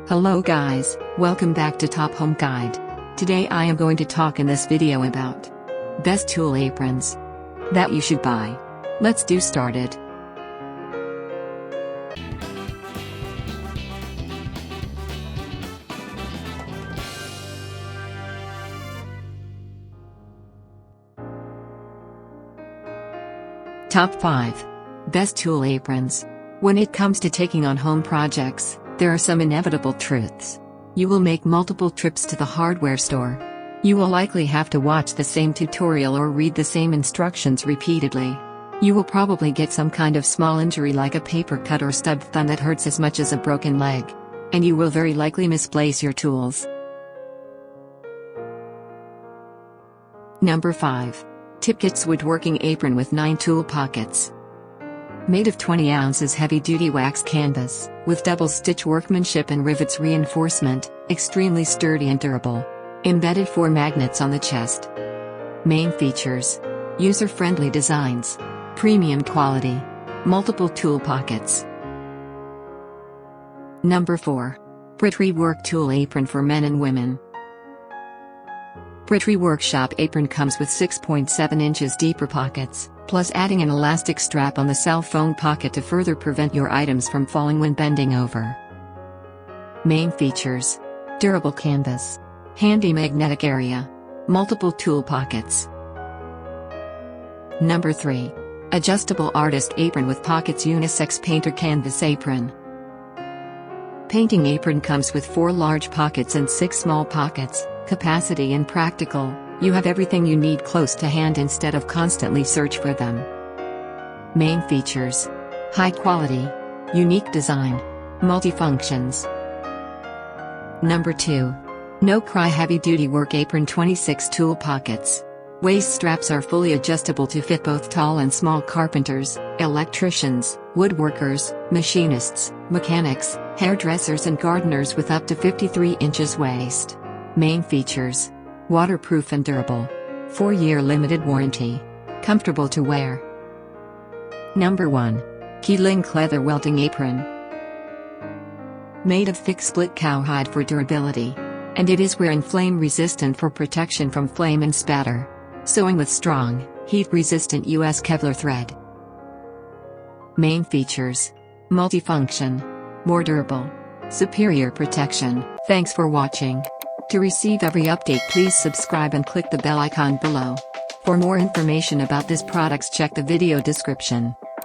Hello guys, welcome back to Top Home Guide. Today I am going to talk in this video about best tool aprons that you should buy. Let's do started. Top 5 Best Tool Aprons. When it comes to taking on home projects, there are some inevitable truths. You will make multiple trips to the hardware store. You will likely have to watch the same tutorial or read the same instructions repeatedly. You will probably get some kind of small injury like a paper cut or stubbed thumb that hurts as much as a broken leg. And you will very likely misplace your tools. Number 5. Tipkits Woodworking Apron with 9 tool pockets. Made of 20 ounces heavy-duty wax canvas, with double-stitch workmanship and rivets reinforcement, extremely sturdy and durable. Embedded 4 magnets on the chest. Main features: user-friendly designs, premium quality, multiple tool pockets. Number 4. Briteree Work Tool Apron for Men and Women. Briteree Workshop Apron comes with 6.7 inches deeper pockets, plus adding an elastic strap on the cell phone pocket to further prevent your items from falling when bending over. Main features: durable canvas, handy magnetic area, multiple tool pockets. Number 3. Adjustable Artist Apron with Pockets Unisex Painter Canvas Apron. Painting apron comes with 4 large pockets and 6 small pockets. Capacity and practical, you have everything you need close to hand instead of constantly search for them. Main features: high quality, unique design, multi-functions. Number 2. NoCry Heavy Duty Work Apron 26 tool pockets. Waist straps are fully adjustable to fit both tall and small carpenters, electricians, woodworkers, machinists, mechanics, hairdressers and gardeners with up to 53 inches waist. Main features: waterproof and durable. 4-year limited warranty. Comfortable to wear. Number 1. QeeLink Leather Welding Apron. Made of thick split cowhide for durability. And it is wear and flame resistant for protection from flame and spatter. Sewing with strong, heat-resistant US Kevlar thread. Main features: multifunction, more durable, superior protection. Thanks for watching. To receive every update, please subscribe and click the bell icon below. For more information about this products, check the video description.